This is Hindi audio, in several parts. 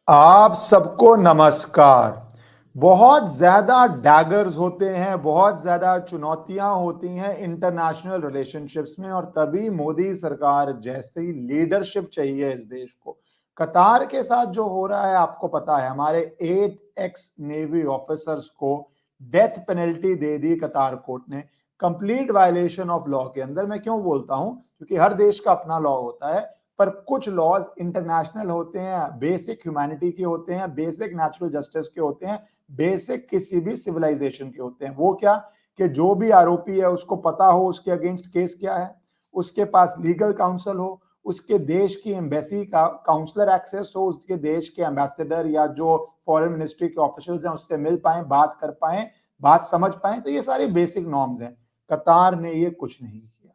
आप सबको नमस्कार। बहुत ज्यादा डैगर्स होते हैं, बहुत ज्यादा चुनौतियां होती हैं इंटरनेशनल रिलेशनशिप्स में, और तभी मोदी सरकार जैसी लीडरशिप चाहिए इस देश को। कतार के साथ जो हो रहा है आपको पता है, हमारे 8 एक्स नेवी ऑफिसर्स को डेथ पेनल्टी दे दी कतार कोर्ट ने, कंप्लीट वायलेशन ऑफ लॉ के अंदर। मैं क्यों बोलता हूं? क्योंकि हर देश का अपना लॉ होता है, पर कुछ लॉज इंटरनेशनल होते हैं, बेसिक ह्यूमैनिटी के होते हैं, बेसिक नेचुरल जस्टिस के होते हैं, बेसिक किसी भी सिविलाइजेशन के होते हैं। वो क्या कि जो भी आरोपी है उसको पता हो उसके अगेंस्ट केस क्या है, उसके पास लीगल काउंसिल हो, उसके देश की एम्बेसी का काउंसलर एक्सेस हो, उसके देश के एम्बेसडर या जो फॉरेन मिनिस्ट्री के ऑफिशियल्स हैं उससे मिल पाए, बात कर पाए, बात समझ पाए। तो ये सारी बेसिक नॉर्म्स हैं। कतार ने ये कुछ नहीं किया,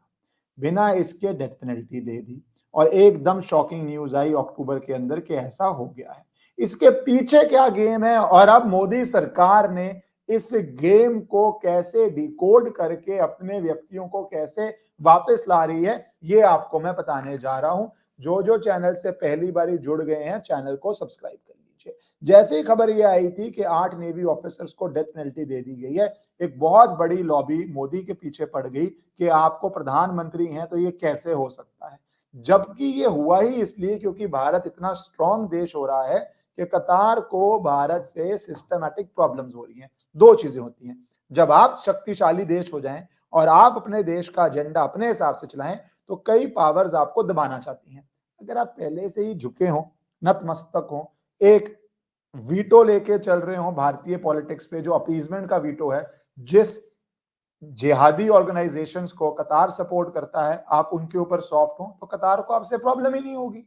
बिना इसके डेथ पेनल्टी दे दी। और एकदम शॉकिंग न्यूज आई अक्टूबर के अंदर कि ऐसा हो गया है। इसके पीछे क्या गेम है और अब मोदी सरकार ने इस गेम को कैसे डिकोड करके अपने व्यक्तियों को कैसे वापस ला रही है, ये आपको मैं बताने जा रहा हूं। जो जो चैनल से पहली बारी जुड़ गए हैं चैनल को सब्सक्राइब कर लीजिए। जैसे ही खबर ये आई थी कि 8 नेवी ऑफिसर्स को डेथ पेनल्टी दे दी गई है, एक बहुत बड़ी लॉबी मोदी के पीछे पड़ गई कि आपको प्रधानमंत्री हैं तो ये कैसे हो सकता है। जबकि ये हुआ ही इसलिए क्योंकि भारत इतना स्ट्रांग देश हो रहा है कि कतार को भारत से सिस्टमैटिक प्रॉब्लम्स हो रही हैं। दो चीजें होती हैं, जब आप शक्तिशाली देश हो जाएं और आप अपने देश का एजेंडा अपने हिसाब से चलाएं तो कई पावर्स आपको दबाना चाहती हैं। अगर आप पहले से ही झुके हों, नतमस्तक हों, एक वीटो लेके चल रहे हो भारतीय पॉलिटिक्स पे, जो अपीजमेंट का वीटो है, जिस जिहादी ऑर्गेनाइजेशंस को कतार सपोर्ट करता है, आप उनके ऊपर सॉफ्ट हो तो कतार को आपसे प्रॉब्लम ही नहीं होगी।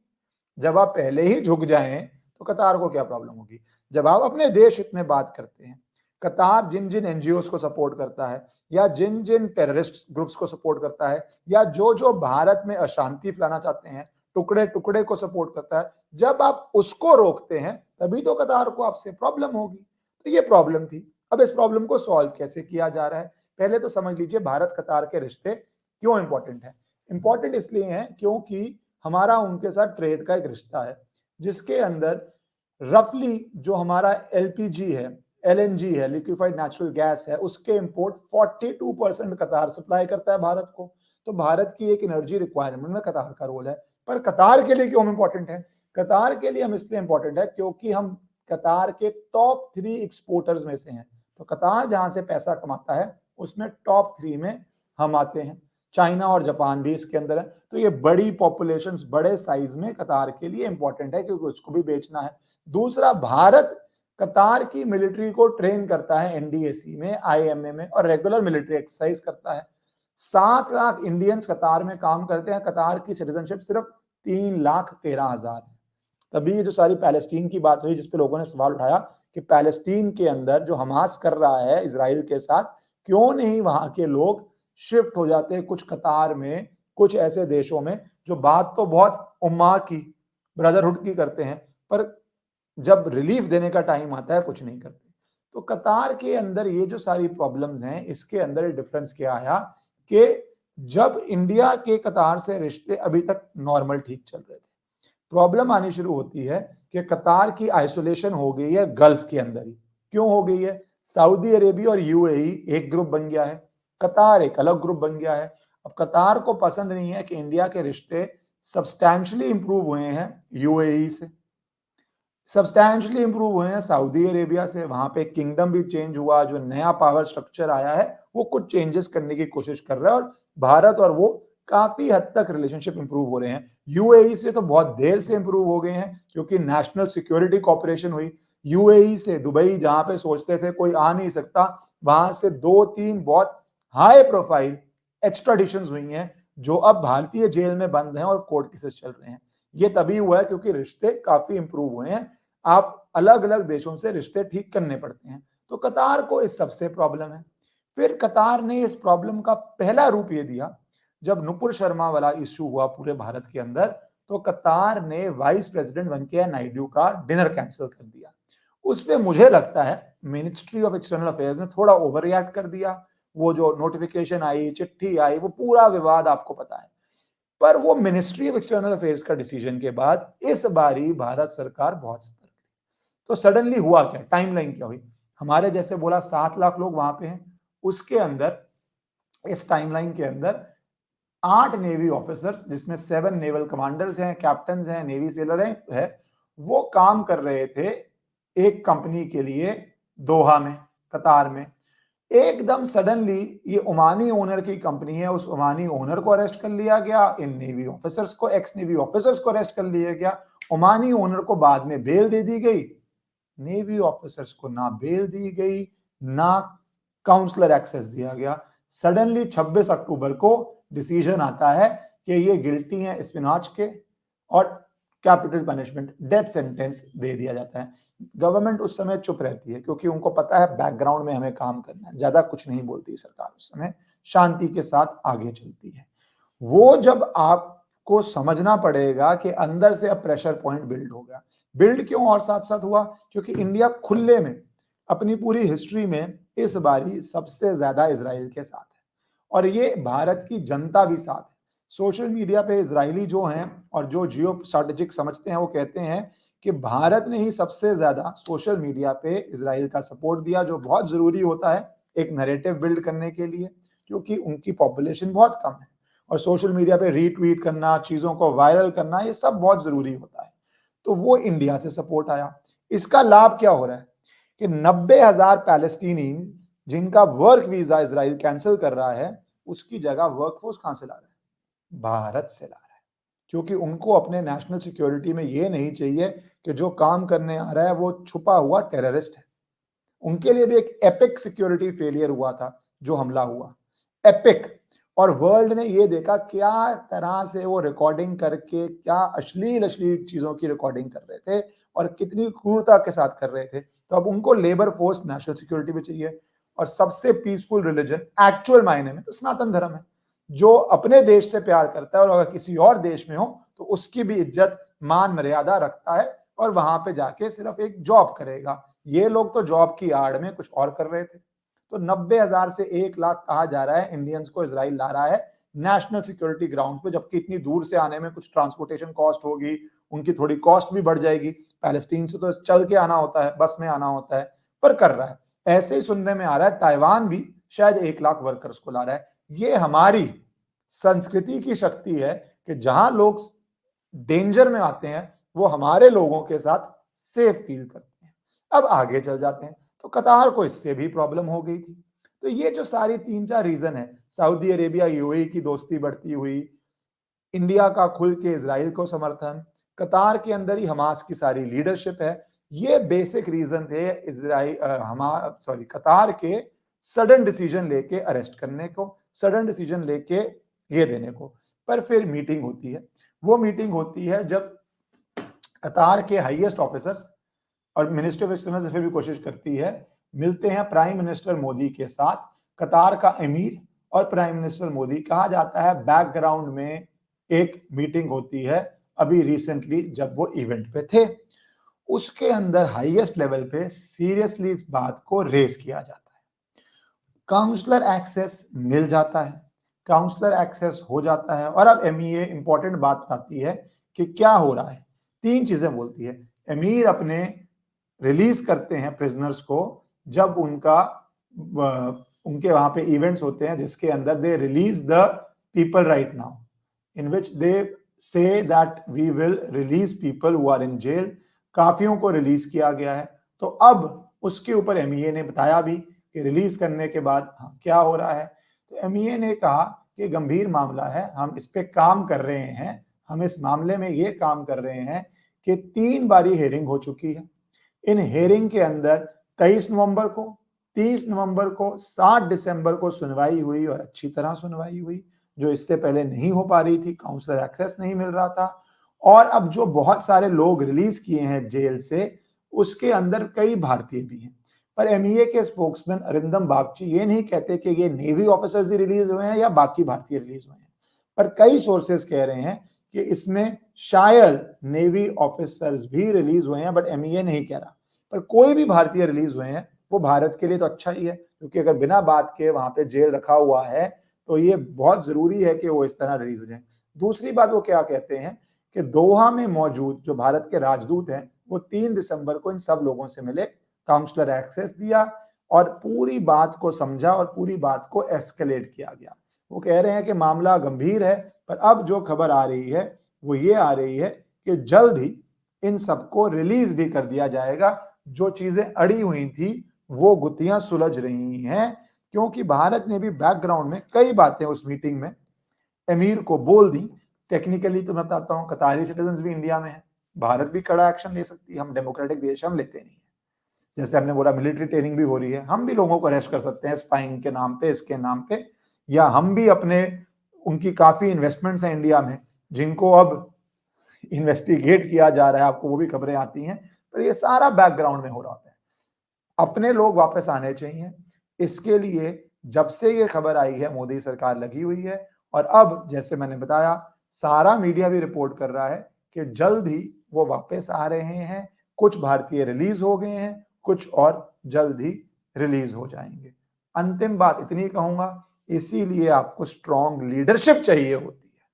जब आप पहले ही झुक जाएं तो कतार को क्या प्रॉब्लम होगी? जब आप अपने देश हित में बात करते हैं, कतार जिन जिन एनजीओ को सपोर्ट करता है या जिन जिन टेररिस्ट ग्रुप्स को सपोर्ट करता है या जो जो भारत में अशांति फैलाना चाहते हैं, टुकड़े टुकड़े को सपोर्ट करता है, जब आप उसको रोकते हैं तभी तो कतार को आपसे प्रॉब्लम होगी। तो ये प्रॉब्लम थी। अब इस प्रॉब्लम को सॉल्व कैसे किया जा रहा है, पहले तो समझ लीजिए भारत कतार के रिश्ते क्यों इंपॉर्टेंट है। इंपॉर्टेंट इसलिए हैं क्योंकि हमारा उनके साथ ट्रेड का एक रिश्ता है, जिसके अंदर रफली जो हमारा एलपीजी है, एलएनजी है, लिक्विफाइड नेचुरल गैस है, उसके इंपोर्ट 42% कतार सप्लाई करता है भारत को। तो भारत की एक एनर्जी रिक्वायरमेंट में कतार का रोल है। पर कतार के लिए क्यों हम इंपॉर्टेंट है? कतार के लिए हम इसलिए इंपॉर्टेंट है क्योंकि हम कतार के टॉप 3 एक्सपोर्टर्स में से हैं। तो कतार जहां से पैसा कमाता है उसमें टॉप 3 में हम आते हैं। चाइना और जापान भी इसके अंदर है। तो ये बड़ी पॉपुलेशन, बड़े साइज में कतार के लिए इंपॉर्टेंट है क्योंकि उसको भी बेचना है। दूसरा, भारत कतार की मिलिट्री को ट्रेन करता है एनडीएसी में, आईएमए में, और रेगुलर मिलिट्री एक्सरसाइज करता है। 7 लाख इंडियंस कतार में काम करते हैं। कतार की सिटीजनशिप सिर्फ 3,13,000 है। तभी ये जो सारी पैलेस्टीन की बात हुई जिसपे लोगों ने सवाल उठाया कि पैलेस्टीन के अंदर जो हमास कर रहा है इसराइल के साथ, क्यों नहीं वहां के लोग शिफ्ट हो जाते हैं कुछ कतार में, कुछ ऐसे देशों में जो बात तो बहुत उम्मा की, ब्रदरहुड की करते हैं, पर जब रिलीफ देने का टाइम आता है कुछ नहीं करते। तो कतार के अंदर ये जो सारी प्रॉब्लम्स हैं, इसके अंदर डिफरेंस क्या आया कि जब इंडिया के कतार से रिश्ते अभी तक नॉर्मल ठीक चल रहे थे, प्रॉब्लम आनी शुरू होती है कि कतार की आइसोलेशन हो गई है गल्फ के अंदर ही। क्यों हो गई है? सऊदी अरेबिया और यूएई एक ग्रुप बन गया है, कतार एक अलग ग्रुप बन गया है। अब कतार को पसंद नहीं है कि इंडिया के रिश्ते सब्सटैंशियली इंप्रूव हुए हैं यूएई से, सब्सटैंशियली इंप्रूव हुए हैं सऊदी अरेबिया से। वहां पे किंगडम भी चेंज हुआ, जो नया पावर स्ट्रक्चर आया है वो कुछ चेंजेस करने की कोशिश कर रहा है, और भारत और वो काफी हद तक रिलेशनशिप इंप्रूव हो रहे हैं। यूएई से तो बहुत देर से इंप्रूव हो गए हैं क्योंकि नेशनल सिक्योरिटी कॉपरेशन हुई। यूएई से दुबई, जहां पे सोचते थे कोई आ नहीं सकता, वहां से 2-3 बहुत हाई प्रोफाइल एक्स्ट्राडिशन हुई हैं, जो अब भारतीय जेल में बंद हैं और कोर्ट केसेस चल रहे हैं। ये तभी हुआ है क्योंकि रिश्ते काफी इंप्रूव हुए हैं। आप अलग अलग देशों से रिश्ते ठीक करने पड़ते हैं। तो कतार को इस सबसे प्रॉब्लम है। फिर कतार ने इस प्रॉब्लम का पहला रूप ये दिया जब नुपुर शर्मा वाला इश्यू हुआ पूरे भारत के अंदर, तो कतार ने वाइस प्रेसिडेंट वेंकैया नायडू का डिनर कैंसिल कर दिया। उस पर मुझे लगता है मिनिस्ट्री ऑफ एक्सटर्नल अफेयर्स ने थोड़ा ओवर रिएक्ट कर दिया। वो जो नोटिफिकेशन आई, चिट्ठी आई, वो पूरा विवाद आपको पता है। पर वो मिनिस्ट्री ऑफ एक्सटर्नल अफेयर्स का डिसीजन के बाद इस बारी भारत सरकार बहुत सतर्क थी। तो सडनली हुआ क्या, टाइमलाइन क्या हुई? हमारे जैसे बोला 7 लाख लोग वहां पे हैं, उसके अंदर, इस टाइमलाइन के अंदर 8 नेवी ऑफिसर्स, जिसमें 7 नेवल कमांडर्स हैं, कैप्टन हैं, नेवी सेलर है, वो काम कर रहे थे एक कंपनी के लिए दोहा में, कतार में। एकदम सडनली ये ओमानी ओनर की कंपनी है, उस ओमानी ओनर को अरेस्ट कर लिया गया, इन नेवी ऑफिसर्स को, एक्स नेवी ऑफिसर्स को अरेस्ट कर लिया गया। ओमानी ओनर को बाद में बेल दे दी गई, नेवी ऑफिसर्स को ना बेल दी गई, ना काउंसलर एक्सेस दिया गया। सडनली 26 अक्टूबर को डिसीजन आता है कि ये गिल्टी हैं स्पिनाच के, और कैपिटल पनिशमेंट, डेथ सेंटेंस दे दिया जाता है। गवर्नमेंट उस समय चुप रहती है, क्योंकि उनको पता है बैकग्राउंड में हमें काम करना है, ज्यादा कुछ नहीं बोलती सरकार, उस समय शांति के साथ आगे चलती है। वो जब आपको समझना पड़ेगा कि अंदर से अब प्रेशर पॉइंट बिल्ड हो गया। बिल्ड क्यों और साथ साथ हुआ? क्योंकि इंडिया खुले में अपनी पूरी हिस्ट्री में इस बारी सबसे ज्यादा इजराइल के साथ है, और ये भारत की जनता भी साथ है। सोशल मीडिया पे इजरायली जो हैं और जो जियो स्ट्रेटेजिक समझते हैं, वो कहते हैं कि भारत ने ही सबसे ज्यादा सोशल मीडिया पे इजराइल का सपोर्ट दिया, जो बहुत जरूरी होता है एक नैरेटिव बिल्ड करने के लिए, क्योंकि उनकी पॉपुलेशन बहुत कम है और सोशल मीडिया पे रीट्वीट करना, चीजों को वायरल करना, ये सब बहुत जरूरी होता है। तो वो इंडिया से सपोर्ट आया। इसका लाभ क्या हो रहा है कि 90,000 पैलेस्टीनी जिनका वर्क वीजा इजराइल कैंसिल कर रहा है, उसकी जगह वर्कफोर्स कहां से ला रहा है? भारत से ला रहा है। क्योंकि उनको अपने नेशनल सिक्योरिटी में ये नहीं चाहिए कि जो काम करने आ रहा है वो छुपा हुआ टेररिस्ट है। उनके लिए भी एक एपिक सिक्योरिटी फेलियर हुआ था जो हमला हुआ, एपिक। और वर्ल्ड ने ये देखा क्या तरह से वो रिकॉर्डिंग करके, क्या अश्लील अश्लील चीजों की रिकॉर्डिंग कर रहे थे और कितनी क्रूरता के साथ कर रहे थे। तो अब उनको लेबर फोर्स नेशनल सिक्योरिटी में चाहिए, और सबसे पीसफुल रिलीजन एक्चुअल मायने में तो सनातन धर्म है, जो अपने देश से प्यार करता है और अगर किसी और देश में हो तो उसकी भी इज्जत मान मर्यादा रखता है, और वहां पे जाके सिर्फ एक जॉब करेगा। ये लोग तो जॉब की आड़ में कुछ और कर रहे थे। तो 90,000 से 1 लाख कहा जा रहा है इंडियंस को इजराइल ला रहा है नेशनल सिक्योरिटी ग्राउंड पे, जबकि इतनी दूर से आने में कुछ ट्रांसपोर्टेशन कॉस्ट होगी, उनकी थोड़ी कॉस्ट भी बढ़ जाएगी। पैलेस्टीन से तो चल के आना होता है, बस में आना होता है, पर कर रहा है। ऐसे ही सुनने में आ रहा है ताइवान भी शायद 1 लाख वर्कर्स को ला रहा है। ये हमारी संस्कृति की शक्ति है कि जहां लोग डेंजर में आते हैं वो हमारे लोगों के साथ सेफ फील करते हैं। अब आगे चल जाते हैं, तो कतार को इससे भी प्रॉब्लम हो गई थी। तो ये जो सारी 3-4 रीजन है, सऊदी अरेबिया यूएई की दोस्ती बढ़ती हुई, इंडिया का खुल के इजराइल को समर्थन, कतार के अंदर ही हमास की सारी लीडरशिप है, ये बेसिक रीजन थे कतार के सडन डिसीजन लेके अरेस्ट करने को, सडन डिसीजन लेके ये देने को। पर फिर मीटिंग होती है, वो मीटिंग होती है जब कतार के हाईएस्ट ऑफिसर्स और मिनिस्टर ऑफ एक्सटर्नल अफेयर्स भी कोशिश करती है, मिलते हैं प्राइम मिनिस्टर मोदी के साथ, कतार का अमीर और प्राइम मिनिस्टर मोदी, कहा जाता है बैकग्राउंड में एक मीटिंग होती है अभी रिसेंटली जब वो इवेंट पे थे। उसके अंदर हाईएस्ट लेवल पे सीरियसली इस बात को रेस किया जाता है, काउंसलर एक्सेस मिल जाता है, काउंसलर एक्सेस हो जाता है। और अब एमईए इंपॉर्टेंट बात आती है कि क्या हो रहा है। 3 चीजें बोलती है एमीर, अपने रिलीज करते हैं प्रिजनर्स को जब उनके वहां पे इवेंट्स होते हैं जिसके अंदर they release the people right now, in which they say that we will release people who are in jail. काफियों को रिलीज किया गया है। तो अब उसके ऊपर एमईए ने बताया भी कि रिलीज करने के बाद क्या हो रहा है। तो एमईए ने कहा कि गंभीर मामला है, हम इस पे काम कर रहे हैं, हम इस मामले में ये काम कर रहे हैं कि 3 बारी हेयरिंग हो चुकी है। इन हेयरिंग के अंदर 23 नवंबर को, 30 नवंबर को, 7 दिसंबर को सुनवाई हुई और अच्छी तरह सुनवाई हुई, जो इससे पहले नहीं हो पा रही थी, काउंसलर एक्सेस नहीं मिल रहा था। और अब जो बहुत सारे लोग रिलीज किए हैं जेल से, उसके अंदर कई भारतीय भी हैं। पर एमईए के स्पोक्समैन अरिंदम बागची ये नहीं कहते कि ये नेवी ऑफिसर्स ही रिलीज हुए हैं या बाकी भारतीय रिलीज हुए हैं, पर कई सोर्सेस कह रहे हैं कि इसमें शायद नेवी ऑफिसर्स भी रिलीज हुए हैं, बट एमईए नहीं कह रहा। पर कोई भी भारतीय रिलीज हुए हैं वो भारत के लिए तो अच्छा ही है, क्योंकि अगर बिना बात के वहां पे जेल रखा हुआ है तो ये बहुत जरूरी है कि वो इस तरह रिलीज हो जाए। दूसरी बात वो क्या कहते हैं कि दोहा में मौजूद जो भारत के राजदूत हैं वो 3 दिसंबर को इन सब लोगों से मिले, काउंसलर एक्सेस दिया और पूरी बात को समझा और पूरी बात को एस्केलेट किया गया। वो कह रहे हैं कि मामला गंभीर है, पर अब जो खबर आ रही है वो ये आ रही है कि जल्द ही इन सबको रिलीज भी कर दिया जाएगा। जो चीजें अड़ी हुई थी वो गुत्थियां सुलझ रही हैं, क्योंकि भारत ने भी बैकग्राउंड में कई बातें उस मीटिंग में अमीर को बोल दी। टेक्निकली तो मैं बताता हूँ, कतारी सिटीजन भी इंडिया में है, भारत भी कड़ा एक्शन ले सकती है, हम डेमोक्रेटिक देश, हम लेते नहीं है। जैसे हमने बोला मिलिट्री ट्रेनिंग भी हो रही है, हम भी लोगों को अरेस्ट कर सकते हैं स्पाइंग के नाम पे, इसके नाम पे, या हम भी अपने, उनकी काफी इन्वेस्टमेंट्स हैं इंडिया में जिनको अब इन्वेस्टिगेट किया जा रहा है, आपको वो भी खबरें आती हैं, पर ये सारा बैकग्राउंड में हो रहा है। अपने लोग वापस आने चाहिए। इसके लिए जब से ये खबर आई है मोदी सरकार लगी हुई है, और अब जैसे मैंने बताया सारा मीडिया भी रिपोर्ट कर रहा है कि जल्द ही वो वापस आ रहे हैं। कुछ भारतीय रिलीज हो गए हैं, कुछ और जल्द ही रिलीज हो जाएंगे। अंतिम बात इतनी कहूंगा, इसीलिए आपको स्ट्रॉन्ग लीडरशिप चाहिए होती है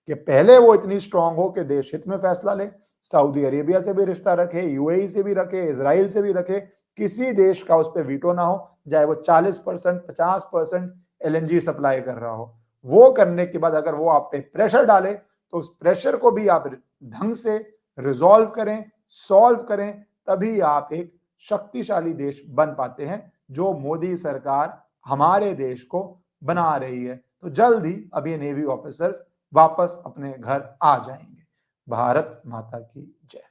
कि पहले वो इतनी स्ट्रांग हो कि देश हित में फैसला ले, सऊदी अरेबिया से भी रिश्ता रखे, यूएई से भी रखे, इजराइल से भी रखे, किसी देश का उस पर वीटो ना हो, चाहे वो 40% 50% एलएनजी सप्लाई कर रहा हो। वो करने के बाद अगर वो आप पे प्रेशर डाले तो उस प्रेशर को भी आप ढंग से रिजॉल्व करें, सॉल्व करें, तभी आप एक शक्तिशाली देश बन पाते हैं, जो मोदी सरकार हमारे देश को बना रही है। तो जल्द ही अब ये नेवी ऑफिसर्स वापस अपने घर आ जाएंगे। भारत माता की जय।